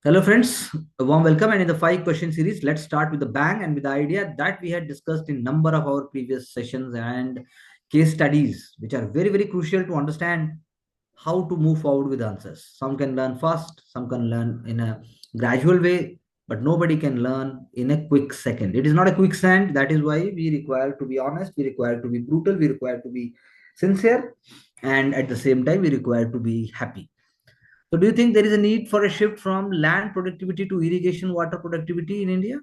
Hello, friends. A warm welcome. And in the five question series, let's start with the bang and with the idea that we had discussed in number of our previous sessions and case studies, which are very, very crucial to understand how to move forward with answers. Some can learn fast, some can learn in a gradual way, but nobody can learn in a quick second. It is not a quicksand. That is why we require to be honest, we require to be brutal, we require to be sincere, and at the same time, we require to be happy. So, do you think there is a need for a shift from land productivity to irrigation water productivity in India?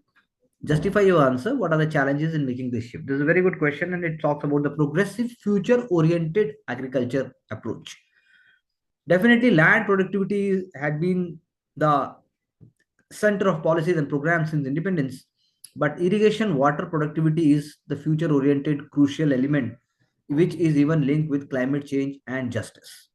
Justify your answer. What are the challenges in making this shift? This is a very good question, and it talks about the progressive, future oriented agriculture approach. Definitely, land productivity had been the center of policies and programs since independence, but irrigation water productivity is the future oriented crucial element, which is even linked with climate change and justice.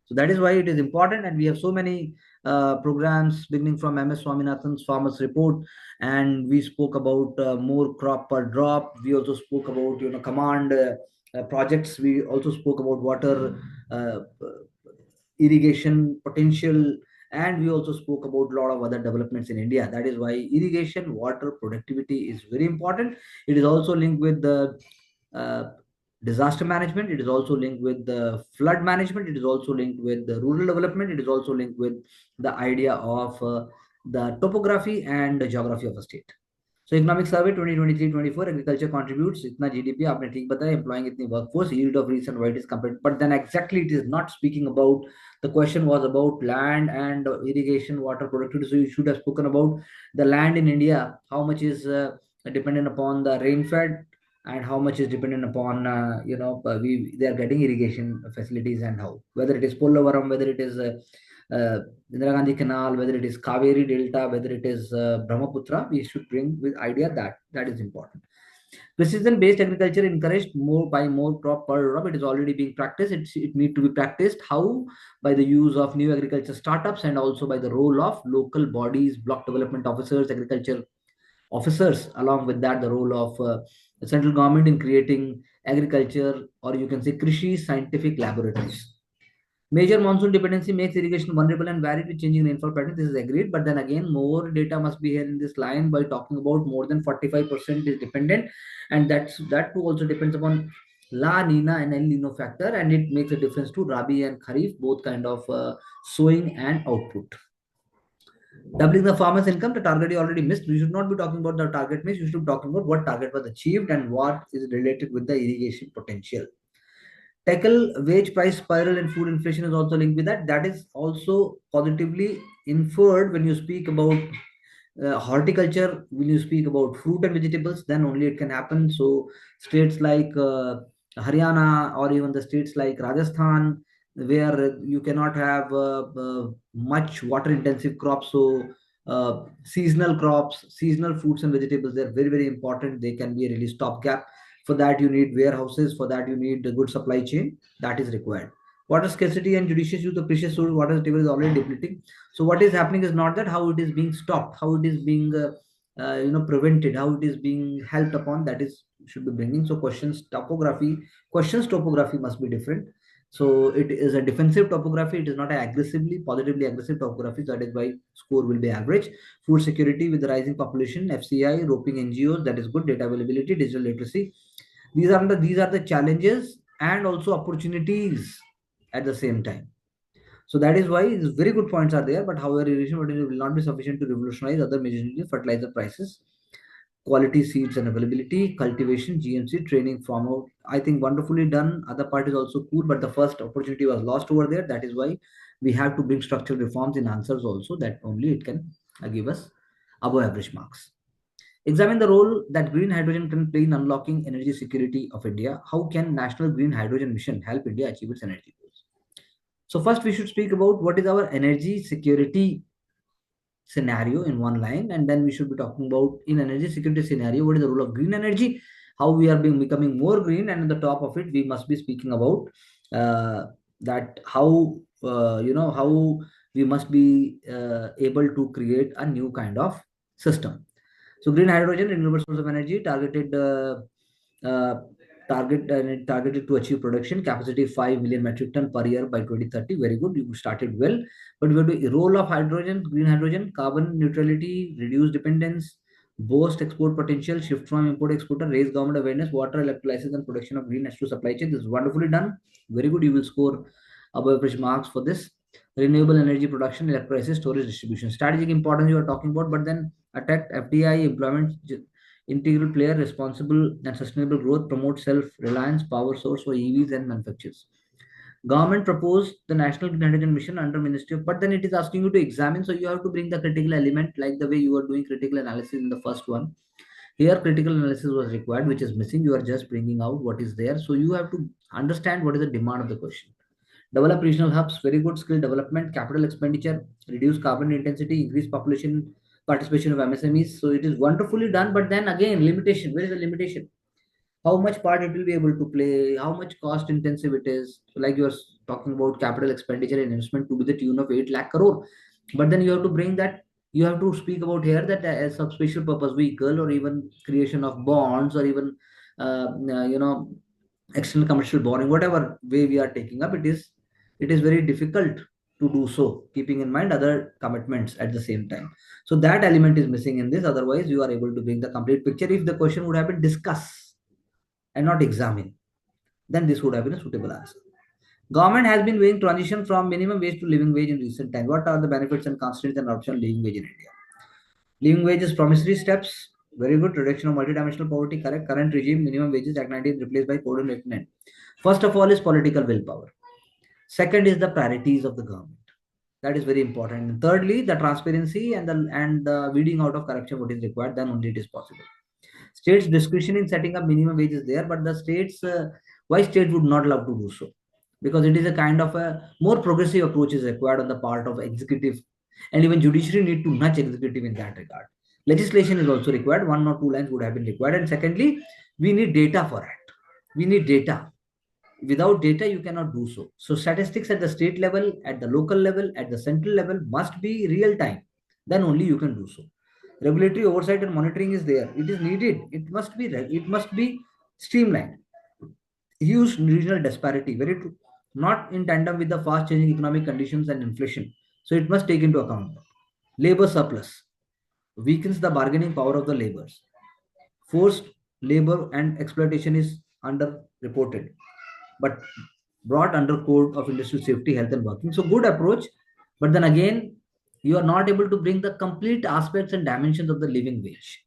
So that is why it is important, and we have so many programs beginning from MS Swaminathan's Farmers Report, and we spoke about more crop per drop. We also spoke about command projects. We also spoke about water uh, irrigation potential, and we also spoke about a lot of other developments in India. That is why irrigation water productivity is very important. It is also linked with the uh, disaster management. It is also linked with the flood management. It is also linked with the rural development. It is also linked with the idea of the topography and the geography of a state. So economic survey 2023-24 agriculture contributes इतना GDP आपने ठीक बताया employing इतनी workforce yield of recent white is compared, but then exactly it is not speaking about. The question was about land and irrigation water productivity, so you should have spoken about the land in India, how much is dependent upon the rainfed and how much is dependent upon we they are getting irrigation facilities, and how, whether it is Pollavaram, whether it is uh, Indira Gandhi Canal, whether it is Kaveri Delta, whether it is Brahmaputra, we should bring with idea that that is important. Precision-based agriculture encouraged more by more crop per crop. It is already being practiced. It need to be practiced. How? By the use of new agriculture startups and also by the role of local bodies, block development officers, agriculture officers. Along with that, the role of the central government in creating agriculture, or you can say Krishi scientific laboratories. Major monsoon dependency makes irrigation vulnerable and varied with changing rainfall patterns. This is agreed, but then again, more data must be here in this line by talking about more than 45% is dependent, and that too also depends upon La Nina and El Nino factor, and it makes a difference to Rabi and Kharif, both kind of sowing and output. Doubling the farmer's income, the target you already missed. You should not be talking about the target missed. You should be talking about what target was achieved and what is related with the irrigation potential. Tackle wage price spiral and food inflation is also linked with that. That is also positively inferred when you speak about horticulture. When you speak about fruit and vegetables, then only it can happen. So states like Haryana, or even the states like Rajasthan, where you cannot have much water intensive crops, so seasonal crops, seasonal fruits and vegetables, they're very, very important. They can be a really stopgap. For that, you need warehouses. For that, you need a good supply chain. That is required. Water scarcity and judicious use of precious source water table is already depleting. So what is happening is not that how it is being stopped, how it is being prevented, how it is being helped upon. That is should be bringing. So questions topography must be different. So it is a defensive topography. It is not a aggressively, positively aggressive topography. So that is why score will be average. Food security with the rising population, FCI, roping NGOs, that is good. Data availability, digital literacy. These are the challenges and also opportunities at the same time. So that is why these very good points are there. But however, irrigation potential will not be sufficient to revolutionize other major fertilizer prices, quality seeds and availability, cultivation, GMC, training, farmer. I think wonderfully done. Other part is also cool, but the first opportunity was lost over there. That is why we have to bring structural reforms in answers also. That only it can give us above average marks. Examine the role that green hydrogen can play in unlocking energy security of India. How can National Green Hydrogen Mission help India achieve its energy goals? So first, we should speak about what is our energy security scenario in one line, and then we should be talking about in energy security scenario what is the role of green energy, how we are being becoming more green, and at the top of it we must be speaking about that how how we must be able to create a new kind of system. So green hydrogen, renewable source of energy, uh, targeted to achieve production capacity 5 million metric ton per year by 2030. Very good, you started well. But we have to role of hydrogen, green hydrogen, carbon neutrality, reduce dependence, boost export potential, shift from import exporter, raise government awareness, water electrolysis and production of green H2 supply chain. This is wonderfully done. Very good, you will score above average marks for this. Renewable energy production, electrolysis, storage, distribution. Strategic importance you are talking about, but then attack FDI, employment, integral player, responsible and sustainable growth, promote self-reliance, power source for EVs and manufacturers. Government proposed the National Green Hydrogen Mission under Ministry of, but then it is asking you to examine, so you have to bring the critical element like the way you are doing critical analysis in the first one. Here, critical analysis was required, which is missing. You are just bringing out what is there. So you have to understand what is the demand of the question. Develop regional hubs, very good skill development, capital expenditure, reduce carbon intensity, increase population participation of MSMEs. So it is wonderfully done, but then again, limitation. Where is the limitation? How much part it will be able to play, how much cost intensive it is. So like you're talking about capital expenditure and investment to be the tune of 8 lakh crore. But then you have to bring that, you have to speak about here that as a special purpose vehicle or even creation of bonds or even, you know, external commercial borrowing, whatever way we are taking up, it is very difficult to do so, keeping in mind other commitments at the same time. So that element is missing in this. Otherwise, you are able to bring the complete picture. If the question would have been discuss and not examine, then this would have been a suitable answer. Government has been doing transition from minimum wage to living wage in recent times. What are the benefits and constraints and adoption of living wage in India? Living wage is promissory steps. Very good. Reduction of multidimensional poverty. Correct. Current regime, minimum wages, Act 19 replaced by Code 89. First of all is political willpower. Second is the priorities of the government. That is very important. And thirdly, the transparency and the weeding out of corruption, what is required, then only it is possible. States' discretion in setting up minimum wage is there, but the states, why states would not love to do so? Because it is a kind of a more progressive approach is required on the part of executive, and even judiciary need to nudge executive in that regard. Legislation is also required. One or two lines would have been required. And secondly, we need data for it. We need data. Without data, you cannot do so. So statistics at the state level, at the local level, at the central level must be real time. Then only you can do so. Regulatory oversight and monitoring is there. It is needed. It must be right. It must be streamlined. Huge regional disparity. Very true. Not in tandem with the fast changing economic conditions and inflation. So it must take into account. Labor surplus weakens the bargaining power of the laborers. Forced labor and exploitation is underreported, but brought under code of industrial safety, health, and working. So good approach, but then again, you are not able to bring the complete aspects and dimensions of the living wage.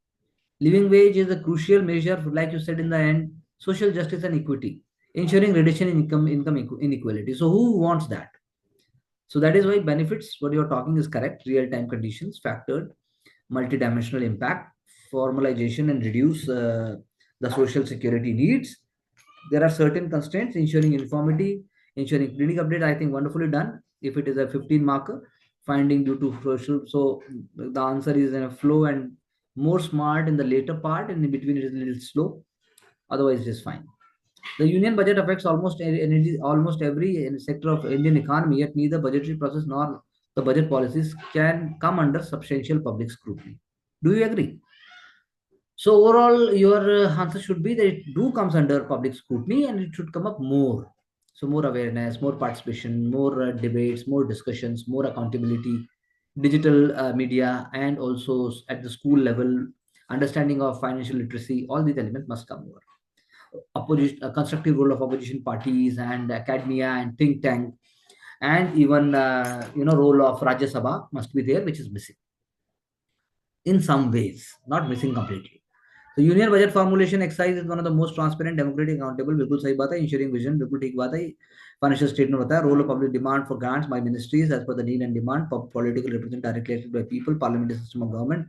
Living wage is a crucial measure, like you said in the end, social justice and equity, ensuring reduction in income inequality. So who wants that? So that is why benefits, what you're talking is correct. Real-time conditions, factored, multidimensional impact, formalization and reduce the social security needs. There are certain constraints, ensuring uniformity, ensuring clinic update. I think wonderfully done. If it is a 15 marker, finding due to social. So the answer is in a flow and more smart in the later part, and in between it is a little slow. Otherwise, it is fine. The union budget affects almost every sector of Indian economy, yet neither budgetary process nor the budget policies can come under substantial public scrutiny. Do you agree? So overall, your answer should be that it do comes under public scrutiny and it should come up more. So more awareness, more participation, more debates, more discussions, more accountability, digital media, and also at the school level, understanding of financial literacy. All these elements must come over. Opposition, a constructive role of opposition parties and academia and think tank, and even role of Rajya Sabha must be there, which is missing in some ways, not missing completely. The union budget formulation exercise is one of the most transparent, democratic, accountable. बिल्कुल सही बात है. Ensuring vision बिल्कुल ठीक बात है. Financial statement होता है. Role of public demand for grants by ministries as per the need and demand. Political represent directly elected by people. Parliamentary system of government.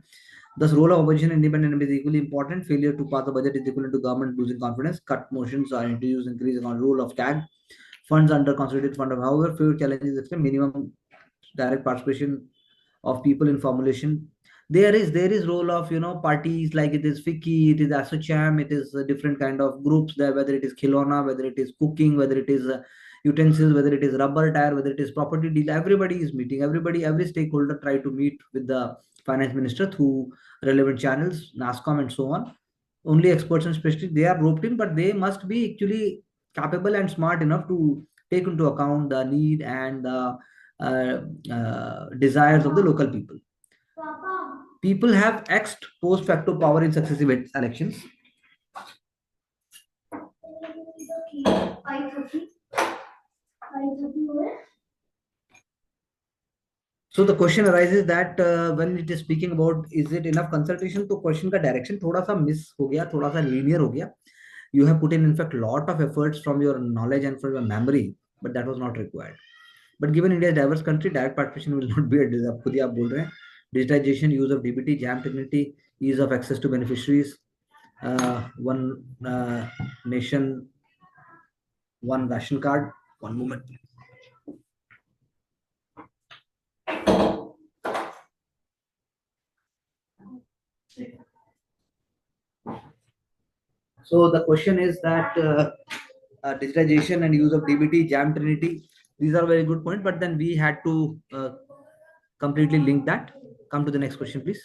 Thus, role of opposition independent is equally important. Failure to pass the budget is equivalent to government losing confidence. Cut motions are introduced, increasing on role of tag. Funds under consolidated fund of, however, few challenges. Minimum direct participation of people in formulation. There is role of parties, like it is FICCI, it is ASOCHAM, it is different kind of groups there, whether it is Khilona, whether it is cooking, whether it is utensils, whether it is rubber tire, whether it is property deal. Everybody is meeting. Every stakeholder try to meet with the finance minister through relevant channels, NASCOM and so on. only experts and specialists, they are roped in, but they must be actually capable and smart enough to take into account the need and the desires of the local people. People have Xed post facto power in successive elections. So the question arises that when it is speaking about is it enough consultation, तो question का direction थोड़ा सा miss हो गया, थोड़ा सा linear हो गया. You have put in fact lot of efforts from your knowledge and from your memory, but that was not required. But given India's diverse country, direct participation will not be a आप खुद ही आप बोल रहे हैं. Digitization, use of DBT, jam technology, ease of access to beneficiaries, one nation, one ration card. One moment. So the question is that digitization and use of DBT, Jam Trinity, these are very good points, but then we had to completely link that. Come to the next question, please.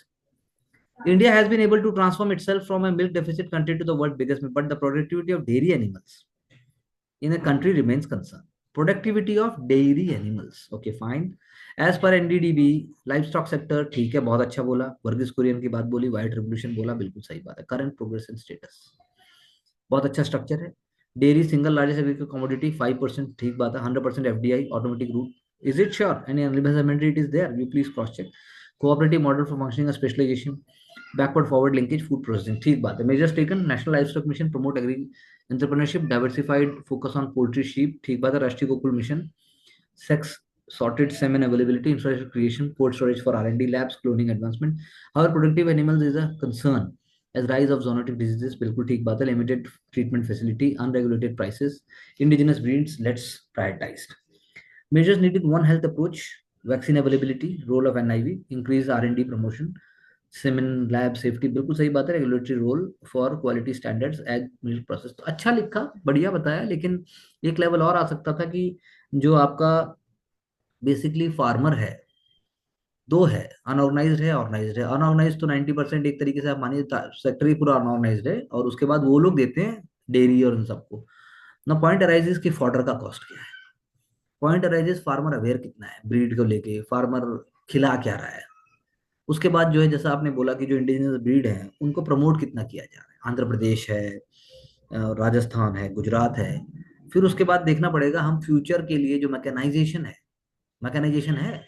India has been able to transform itself from a milk deficit country to the world's biggest milk, but the productivity of dairy animals in a country remains concerned. Productivity of dairy animals. Okay, fine. As per NDDB, livestock sector, ठीक है, बहुत अच्छा बोला. वर्गीस कुरियन की बात बोली, white revolution बोला, बिल्कुल सही बात है. Current progress and status. बहुत अच्छा स्ट्रक्चर है. Dairy single largest agriculture commodity 5%, ठीक बात है. 100% FDI automatic route. Is it sure any unlimited it is there, you please cross check. Cooperative model for functioning specialization, backward forward linkage, food processing, ठीक बात है. Measures taken, national life stock mission promote agri entrepreneurship, diversified focus on poultry sheep, ठीक बात है. राष्ट्रीय Gokul mission, sex sorted semen availability, infrastructure creation, cold storage for R&D labs, cloning advancement. However, productive animals is a concern as rise of zoonotic diseases, बिल्कुल ठीक बात है. Limited treatment facility, unregulated prices, indigenous breeds, let's prioritize. Measures needed: one, health approach, vaccine availability, role of NIV, increase R&D promotion, semen lab safety, बिल्कुल सही बात है. Regulatory role for quality standards egg milk process. तो अच्छा लिखा, बढ़िया बताया, लेकिन एक लेवल और आ सकता था कि जो आपका बेसिकली फार्मर है, दो है, अनऑर्गेनाइज्ड है, ऑर्गेनाइज्ड है. अनऑर्गेनाइज्ड तो 90% एक तरीके से आप मानिए सेक्टर ही पूरा अनऑर्गेनाइज्ड है, और उसके बाद वो लोग देते हैं डेयरी और इन सबको. ना पॉइंट अराइजेस कि फॉडर का कॉस्ट क्या है. पॉइंट अराइजेस फार्मर अवेयर कितना है ब्रीड को लेके, फार्मर खिला क्या रहा है. उसके बाद जो है, जैसा आपने बोला कि जो इंडिजिनस ब्रीड है उनको प्रमोट कितना किया जा रहा है. आंध्र प्रदेश है, राजस्थान है, गुजरात है. फिर उसके बाद देखना पड़ेगा हम फ्यूचर के लिए जो मैकेनाइजेशन है.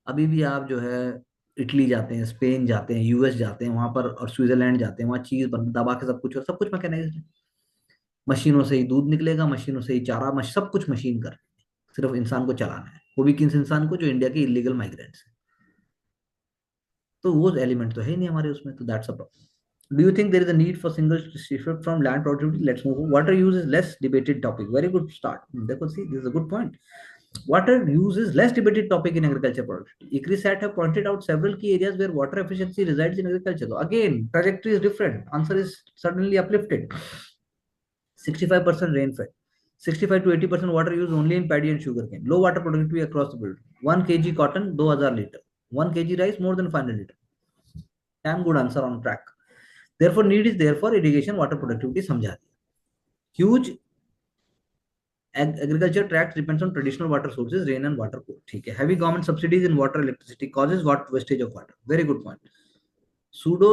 अभी भी आप जो है इटली जाते हैं, स्पेन जाते हैं, यूएस जाते हैं, वहां पर और स्विट्जरलैंड जाते हैं, वहां चीज बन दबा के सब कुछ, और सब कुछ मैकेनाइज्ड है. मशीनों से ही दूध निकलेगा, मशीनों से ही चारा, सब कुछ मशीन कर. सिर्फ इंसान को चलाना है, वो भी किस इंसान को, जो इंडिया के इलीगल माइग्रेंट्स है. तो वो एलिमेंट तो है ही नहीं हमारे उसमें, तो that's a problem. Do you think there is a need for single shift from land productivity? Let's move on. Water use is less debated topic. Very good start. देखो, see, this is a good point. Water use is less debated topic in agriculture productivity. ICRISAT have pointed out several key areas where water efficiency resides in agriculture. So again, trajectory is different. Answer is suddenly uplifted. 65% rainfall, 65 to 80% water use only in paddy and sugarcane. Low water productivity across the board. 1 kg cotton, 2000 liter. 1 kg rice, more than 500 liter. Damn good answer, on track. Therefore, need is there for irrigation water productivity. समझा दिया. Huge agriculture tracts depends on traditional water sources, rain and water. ठीक है. Heavy government subsidies in water electricity causes what wastage of water. Very good point. Pseudo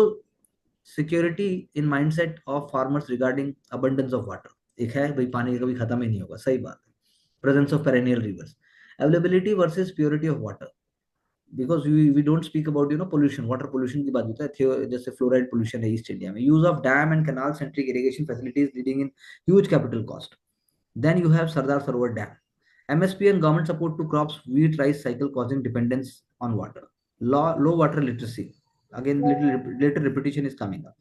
security in mindset of farmers regarding abundance of water. एक है भाई, पानी कभी खत्म ही नहीं होगा, सही बात है. Presence of perennial rivers. Availability versus purity of water. Because we don't speak about pollution, water pollution की बात होता है, जैसे फ्लोराइड pollution है ईस्ट इंडिया में. Use of dam and canal centric irrigation facilities leading in huge capital cost. Then you have Sardar Sarovar Dam. MSP and government support to crops, wheat, rice cycle causing dependence on water. Low water literacy. Again, little repetition is coming up.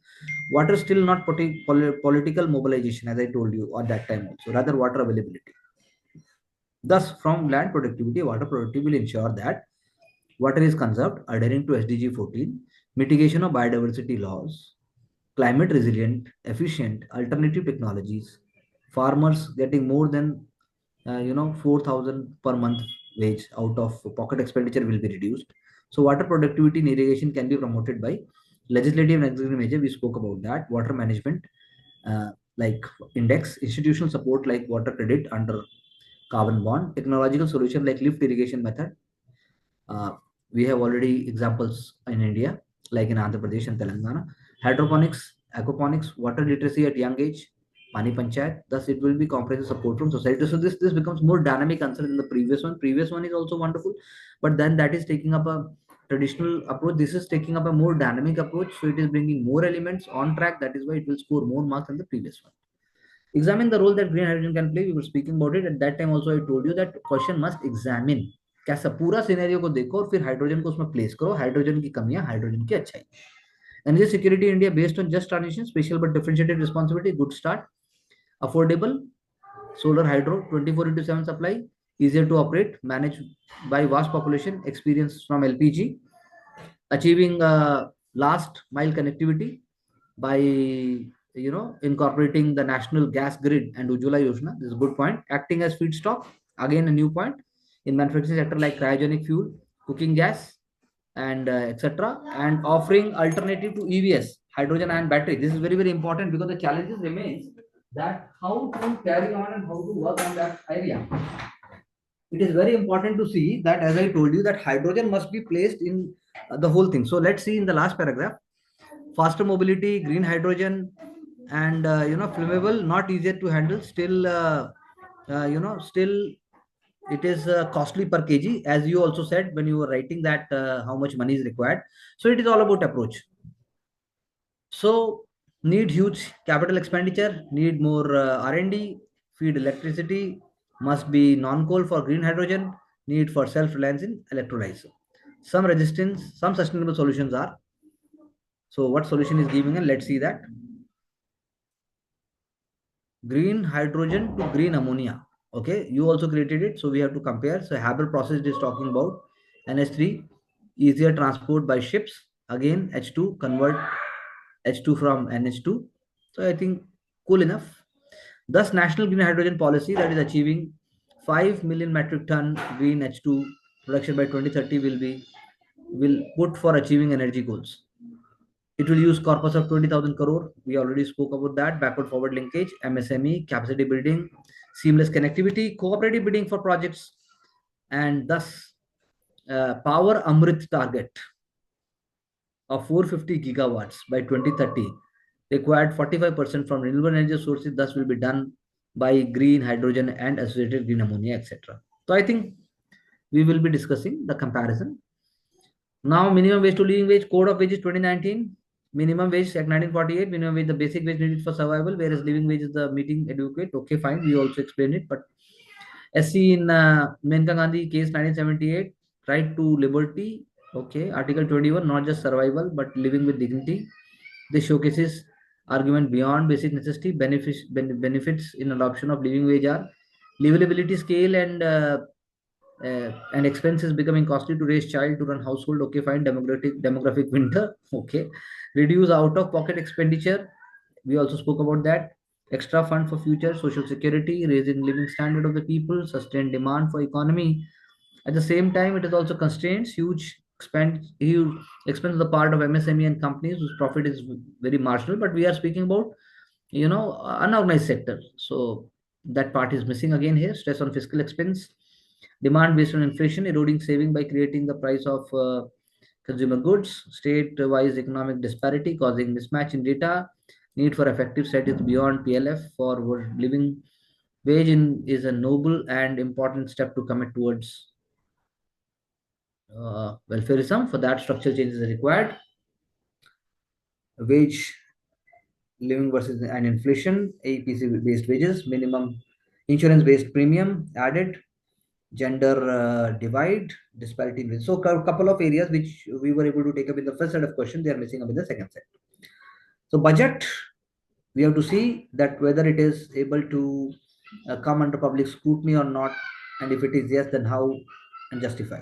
Water still not political mobilization, as I told you at that time also. Rather, water availability. Thus, from land productivity, water productivity will ensure that water is conserved, adhering to SDG 14, mitigation of biodiversity loss, climate resilient, efficient, alternative technologies, farmers getting more than 4,000 per month wage out of pocket expenditure will be reduced. So water productivity in irrigation can be promoted by Legislative and executive measure, we spoke about that. Water management, like index, institutional support like water credit under carbon bond, technological solution like lift irrigation method. Uh, we have already examples in India, like in Andhra Pradesh and Telangana. Hydroponics, aquaponics, water literacy at young age, Pani Panchayat. Thus, it will be comprehensive support from society. So this becomes more dynamic answer than the previous one. Previous one is also wonderful, but then that is taking up a traditional approach. This is taking up a more dynamic approach. So it is bringing more elements on track. That is why it will score more marks than the previous one. Examine the role that green hydrogen can play. We were speaking about it at that time. Also, I told you that question must examine. कैसा पूरा scenario को देखो और फिर hydrogen को उसमें place करो, hydrogen की कमियां, हाइड्रोजन की अच्छाई. Energy security India based on just transition, special but differentiated responsibility, good start. Affordable, solar hydro, 24/7 supply, easier to operate, managed by vast population, experience from LPG, achieving last mile connectivity by incorporating the national gas grid and Ujjwala Yojana. This is a good point. Acting as feedstock, again a new point in manufacturing sector like cryogenic fuel, cooking gas, and etc. And offering alternative to EVs, hydrogen ion battery. This is very very important because the challenges remains that how to carry on and how to work on that area. It is very important to see that, as I told you, that hydrogen must be placed in the whole thing. So let's see in the last paragraph: faster mobility, green hydrogen, and flammable, not easier to handle. Still, still it is costly per kg, as you also said when you were writing that how much money is required. So it is all about approach. So need huge capital expenditure, need more R&D, feed electricity, must be non-coal for green hydrogen, need for self-reliance in electrolyzer. Some resistance, some sustainable solutions are. So what solution is giving? And let's see that. Green hydrogen to green ammonia. Okay, you also created it, so we have to compare. So Haber process is talking about NH3, easier transport by ships. Again, H2, convert H2 from NH2. So I think cool enough. Thus, national green hydrogen policy that is achieving 5 million metric ton green H2 production by 2030 will put for achieving energy goals. It will use corpus of 20,000 crore. We already spoke about that. Backward forward linkage, MSME, capacity building, seamless connectivity, cooperative bidding for projects, and thus power Amrit target of 450 gigawatts by 2030, required 45% from renewable energy sources, thus will be done by green hydrogen and associated green ammonia, etc. So I think we will be discussing the comparison. Now, minimum wage to living wage, code of wages 2019, minimum wage at 1948, minimum wage, the basic wage needed for survival, whereas living wage is the meeting adequate. Okay, fine, we also explained it. But SC in Menka Gandhi case 1978, right to liberty. Okay, Article 21, not just survival, but living with dignity. This showcases argument beyond basic necessity. Benefits in adoption of living wage are livability scale and expenses becoming costly to raise child to run household. Okay, fine. Demographic winter. Okay, reduce out of pocket expenditure. We also spoke about that. Extra fund for future social security, raising living standard of the people, sustain demand for economy. At the same time, it is also constraints, huge expense on the part of MSME and companies whose profit is very marginal. But we are speaking about, unorganized sector. So that part is missing again here. Stress on fiscal expense, demand based on inflation, eroding saving by creating the price of consumer goods, state-wise economic disparity causing mismatch in data, need for effective studies beyond PLF for living wage is a noble and important step to commit towards welfareism. For that, structural changes are required. Wage living versus and inflation, APC based wages, minimum insurance based premium added, gender divide, disparity in wage. So, a couple of areas which we were able to take up in the first set of questions, they are missing up in the second set. So, budget, we have to see that whether it is able to come under public scrutiny or not, and if it is yes, then how and justify.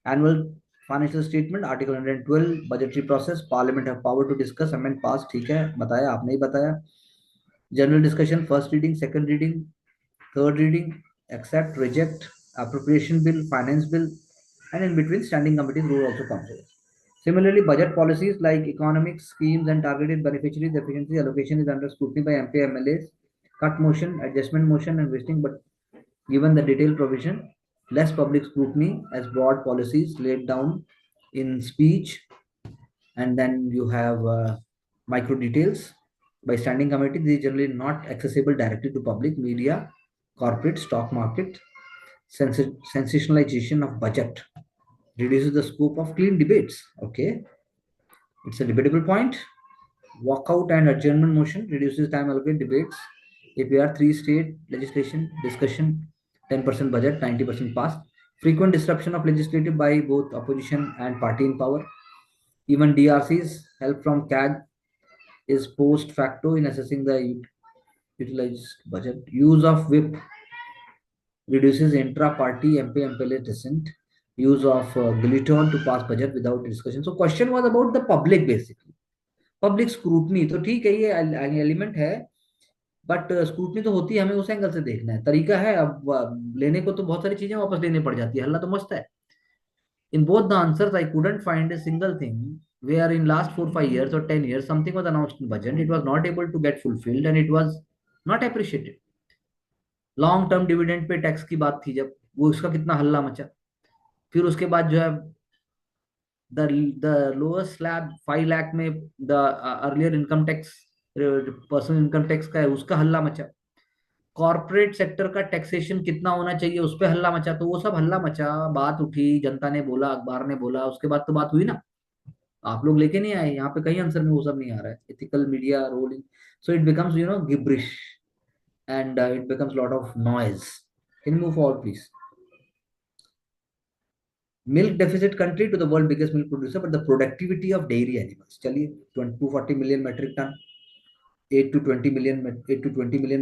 Annual financial statement, Article 112, budgetary process, Parliament have power to discuss, amend, pass. ठीक है, बताया आपने ही बताया. General discussion, first reading, second reading, third reading, accept, reject, appropriation bill, finance bill, and in between standing committees role also comes here. Similarly, budget policies like economic schemes and targeted beneficiaries efficiency allocation is under scrutiny by MP MLAs. Cut motion, adjustment motion, and wasting, but given the detailed provision, less public scrutiny as broad policies laid down in speech, and then you have micro details by standing committee. They generally not accessible directly to public media, corporate, stock market. Sensationalization of budget reduces the scope of clean debates. Okay, it's a debatable point. Walkout and adjournment motion reduces time allocated debates. APR 3 state legislation discussion 10% budget 90% passed. Frequent disruption of legislative by both opposition and party in power. Even DRC's help from CAG is post facto in assessing the utilized budget. Use of whip reduces intra-party MP MPLA dissent. Use of Glacial to pass budget without discussion. So question was about the public basically. Public scrutiny तो ठीक है, ये element है, but scrutiny तो होती है, हमें उस एंगल से देखना है, तरीका है। अब लेने को तो बहुत सारी चीजें वापस लेनी पड़ जाती है, हल्ला तो मस्त है। In both the answers I couldn't find a single thing where in last 4 5 years or 10 years something was announced in budget, it was not able to get fulfilled and it was not appreciated। Long term dividend pay tax की बात थी जब, वो उसका कितना हल्ला मचा। फिर उसके बाद जो है the the lowest slab 5 lakh में the earlier income tax, personal income tax का है, उसका हल्ला मचा। कॉर्पोरेट सेक्टर का टैक्सेशन कितना होना चाहिए उस पर हल्ला मचा, तो वो सब हल्ला मचा, बात उठी, जनता ने बोला, अखबार ने बोला, उसके बाद तो बात हुई ना। आप लोग लेके नहीं आए यहाँ पे, कहीं आंसर में वो सब नहीं आ रहा है, ethical media rolling. So it becomes gibberish and it becomes a lot of noise। can you move forward please? Milk deficit country to the world biggest milk producer, but the productivity of dairy animals, चलिए 240 million metric ton, 8 to 20 million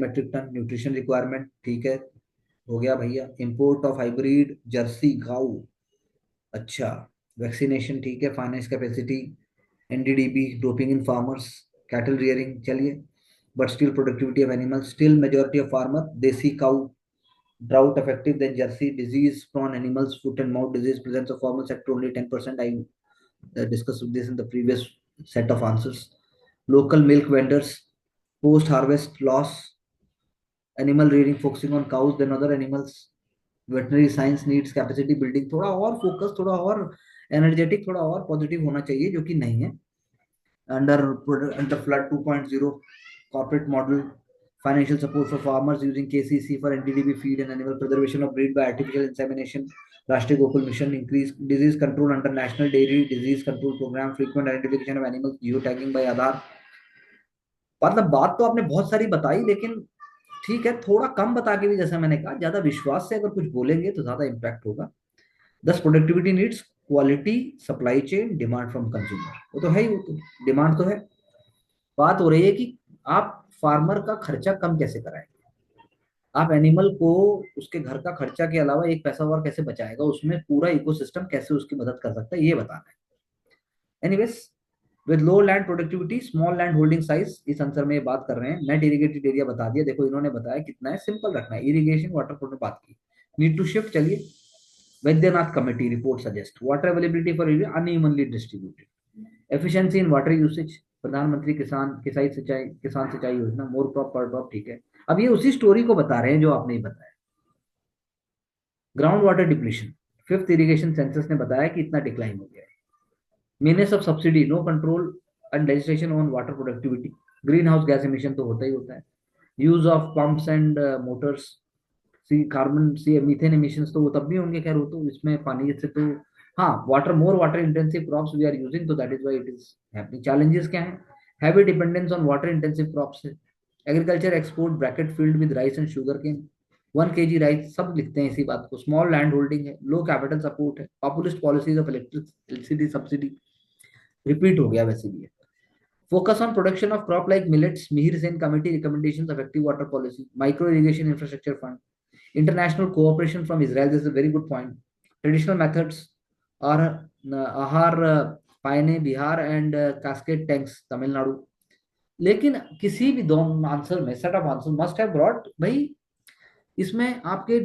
metric ton nutrition requirement, ठीक है, हो गया भैया। import of hybrid Jersey गाऊ, अच्छा। Vaccination ठीक है, फाइनेंस कैपेसिटी, एनडीडीबी, डोपिंग इन फार्मर्स, कैटल रियरिंग, चलिए। But still productivity of animals, still majority of farmer देसी cow, drought effective than Jersey, disease prone animals, foot and mouth disease, presence of formal sector only 10%. I discussed this in the previous set of answers। Local milk vendors, post harvest loss, animal rearing focusing on cows than other animals, veterinary science needs capacity building, थोड़ा और focus, थोड़ा और energetic, थोड़ा और positive होना चाहिए, जो कि नहीं है। Under under flood 2.0 corporate model, financial support for farmers using KCC for NDDB feed and animal preservation of breed by artificial insemination, राष्ट्रीय Gokul mission, increase disease control under national dairy disease control program, frequent identification of animals, geotagging by आधार। मतलब बात तो आपने बहुत सारी बताई, लेकिन ठीक है, थोड़ा कम बता के भी, जैसा मैंने कहा, ज्यादा विश्वास से अगर कुछ बोलेंगे तो ज्यादा इम्पैक्ट होगा। दस productivity needs quality supply chain demand from consumer, वो तो है ही, वो तो डिमांड तो है। बात हो रही है कि आप फार्मर का खर्चा कम कैसे कराएंगे, आप एनिमल को उसके घर का खर्चा के अलावा एक पैसा और कैसे बचाएगा, उसमें पूरा इकोसिस्टम कैसे उसकी मदद कर सकता है, ये बताना है। Anyways, with low land productivity small land holding size, इस आंसर में ये बात कर रहे हैं। नेट इरिगेटेड एरिया बता दिया, देखो इन्होंने बताया कितना है, सिंपल रखना है, इरिगेशन वाटर फ्लो ने बात की। नीड टू शिफ्ट, चलिए। Vaidyanath committee report suggest water availability for area unevenly distributed, efficiency in water usage, प्रधानमंत्री किसान सिंचाई योजना, मोर क्रॉप पर क्रॉप, ठीक है। अब ये उसी स्टोरी को बता रहे हैं जो आपने ही बताया। Ground water depletion, fifth irrigation census ने बताया कि इतना डिक्लाइन हो गया है। Means of subsidy, no control and legislation on water productivity, green house gas emission तो होता ही होता है। Use of pumps and motors, C carbon C methane emissions तो वो तब भी होंगे, खैर वो तो इसमें पानी से तो, हाँ, water more water intensive crops we are using, तो that is why it is happening. Challenges क्या है? Heavy dependence on water intensive crops है। Agriculture export bracket field with rice and sugarcane, 1 kg rice, सब लिखते हैं इसी बात को। स्मॉल लैंड होल्डिंग है, लो कैपिटल सपोर्ट है, populist policies of electricity subsidy, repeat हो गया वैसे भी है। Focus on production of crop like millets, Mihir Sen Committee recommendations, effective water policy, micro irrigation infrastructure fund, international cooperation from Israel. This is a very good point. Traditional methods are Ahar, Paine, Bihar and Cascade tanks, Tamil Nadu। लेकिन किसी भी दो answer में, set of answer must have brought भाई, इसमें आपके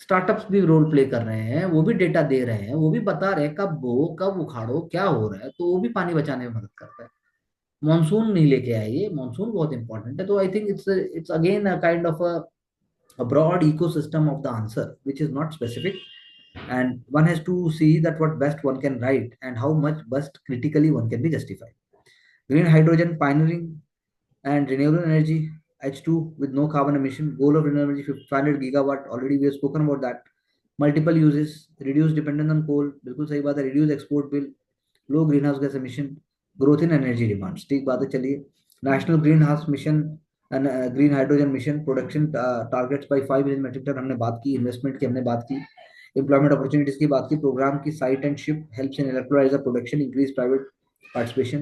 startups भी role play कर रहे हैं, वो भी डेटा दे रहे हैं, वो भी बता रहे हैं कब बो, कब उखाड़ो, क्या हो रहा है, तो वो भी पानी बचाने में मदद करता है। मानसून नहीं लेके आए, ये मानसून बहुत इंपॉर्टेंट है। तो I think it's again a kind of a broad ecosystem of the answer which is not specific, and one has to see that what best one can write and how much best critically one can be justified. Green hydrogen pioneering and renewable energy, H2 with no carbon emission, goal of renewable energy 500 gigawatt, already we have spoken about that. Multiple uses, reduce dependence on coal, बिल्कुल सही बात है, reduce export bill, low greenhouse gas emission, growth in energy demands, ठीक बात है। चलिए, national greenhouse mission and green hydrogen mission production targets by 5 million metric ton हमने बात की, investment की हमने बात की, employment opportunities की बात की, program की site and ship helps in electrolyzer production, increase private participation,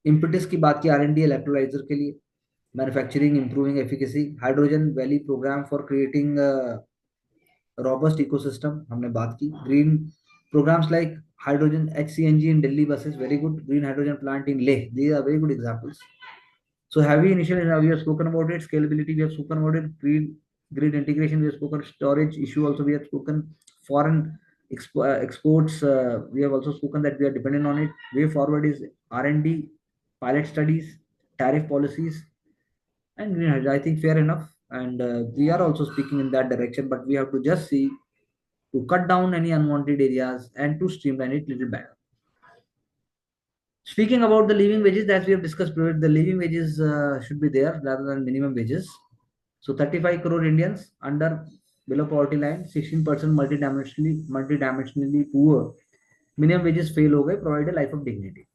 impetus की बात की R&D electrolyzer के लिए, manufacturing improving efficacy, hydrogen valley programme for creating robust ecosystem हमने बात की, green programmes like hydrogen HCNG in Delhi buses, very good, green hydrogen plant in Leh, these are very good examples. So heavy initial, we have spoken about it, scalability we have spoken about it, grid integration we have spoken, storage issue also we have spoken, foreign exports we have also spoken that we are dependent on it. Way forward is R&D, pilot studies, tariff policies, and green hydrogen. I think fair enough, and we are also speaking in that direction, but we have to just see to cut down any unwanted areas and to streamline it little better. Speaking about the living wages, as we have discussed previously, the living wages should be there rather than minimum wages. So 35 crore Indians under below poverty line, 16% multidimensionally poor. Minimum wages fail हो गए, provide a life of dignity.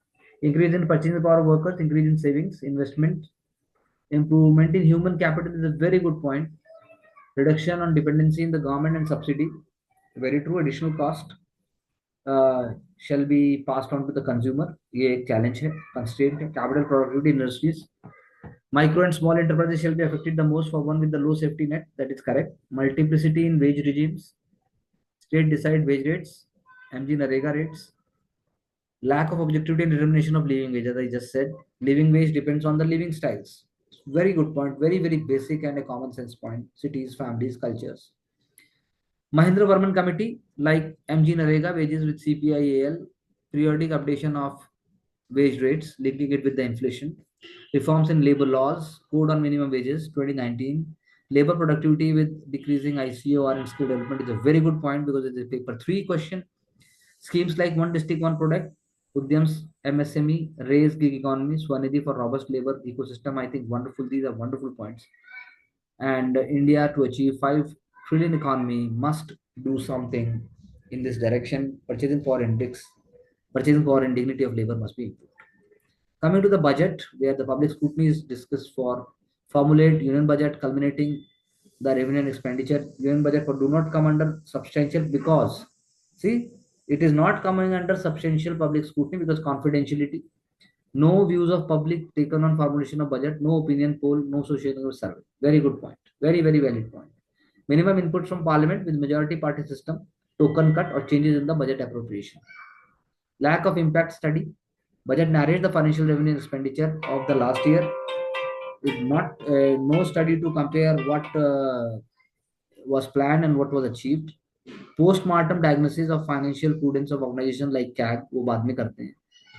Increase in purchasing power of workers, increase in savings, investment, improvement in human capital is a very good point. Reduction on dependency in the government and subsidy, very true. Additional cost shall be passed on to the consumer, ये एक challenge है, constraint है. Capital productivity industries, micro and small enterprises shall be affected the most for one with the low safety net, that is correct. Multiplicity in wage regimes, state decide wage rates, MG Narega rates, lack of objectivity in determination of living wage, as I just said. Living wage depends on the living styles. Very good point, very basic and a common sense point. Cities, families, cultures. Mahindra Varman Committee, like MG Narega, wages with CPIAL, periodic updation of wage rates, linking it with the inflation, reforms in labor laws, code on minimum wages, 2019, labor productivity with decreasing ICOR and skill development is a very good point because it is a paper 3 question. Schemes like One District, One Product, Udyams, MSME, raise gig economy, Swanidhi for robust labor ecosystem. I think wonderful. These are wonderful points. And India to achieve 5 trillion economy must do something in this direction. Purchasing power and dignity of labor must be improved. Coming to the budget, where the public scrutiny is discussed for formulate union budget culminating the revenue and expenditure. Union budget for do not come under substantial because see it is not coming under substantial public scrutiny because confidentiality, no views of public taken on formulation of budget, no opinion poll, no social survey. Very good point. Very valid point. Minimum input from parliament with majority party system, token cut or changes in the budget appropriation. Lack of impact study. Budget narrates the financial revenue and expenditure of the last year. With not no study to compare what was planned and what was achieved. Post-mortem diagnosis of financial prudence of organization like CAG वो बाद में करते हैं.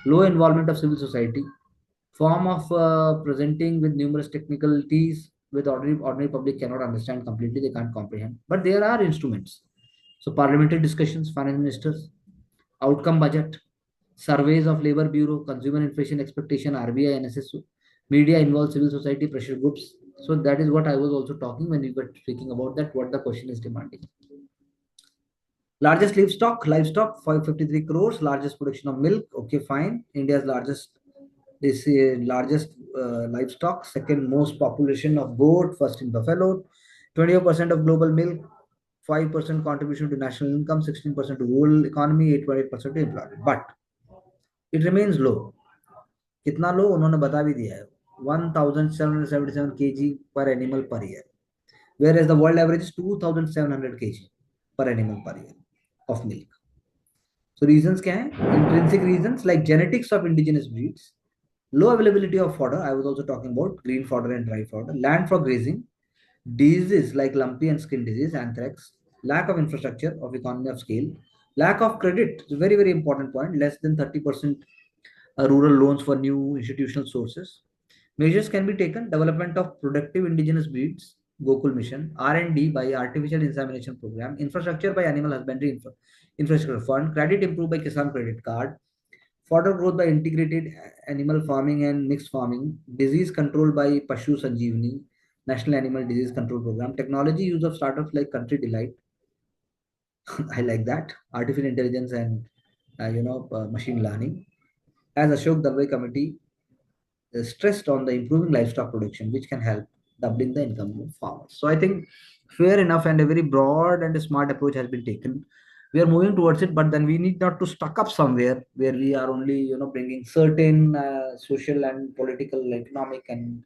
Low involvement of civil society. Form of presenting with numerous technicalities with ordinary public cannot understand completely, they can't comprehend. But there are instruments. So parliamentary discussions, finance ministers, outcome budget, surveys of labor bureau, consumer inflation expectation, RBI, NSS, media involved, civil society, pressure groups. So that is what I was also talking when we were speaking about that, what the question is demanding. Largest livestock 553 crores. Largest production of milk, okay, fine. India's largest is largest livestock. Second most population of goat. First in buffalo. 20% of global milk. 5% contribution to national income. 16% to rural economy. 8.8% to employment. But it remains low. कितना लो उन्होंने बता भी दिया है. 1777 kg per animal per year, whereas the world average is 2700 kg per animal per year of milk. So reasons क्या हैं? Intrinsic reasons like genetics of indigenous breeds, low availability of fodder. I was also talking about green fodder and dry fodder. Land for grazing, diseases like lumpy and skin disease, anthrax, lack of infrastructure of economy of scale, lack of credit is a very, very important point, less than 30% rural loans for new institutional sources. Measures can be taken: development of productive indigenous breeds, Gokul mission, R&D by artificial insemination program, infrastructure by animal husbandry infrastructure fund, credit improved by Kisan credit card, fodder growth by integrated animal farming and mixed farming, disease control by Pashu Sanjeevani, National Animal Disease Control Program, technology use of startups like Country Delight. I like that. Artificial intelligence and machine learning. As Ashok Dalwai committee stressed on the improving livestock production, which can help doubling the income of farmers. So I think fair enough and a very broad and a smart approach has been taken. We are moving towards it, but then we need not to stuck up somewhere where we are only bringing certain social and political, economic and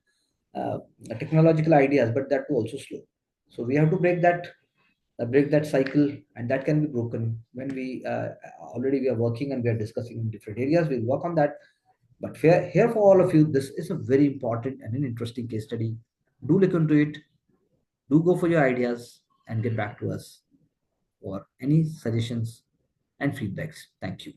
uh, technological ideas, but that too also slow. So we have to break that cycle, and that can be broken when we already we are working and we are discussing in different areas. We'll work on that, but here for all of you, this is a very important and an interesting case study. Do look into it, do go for your ideas, and get back to us for any suggestions and feedbacks. Thank you.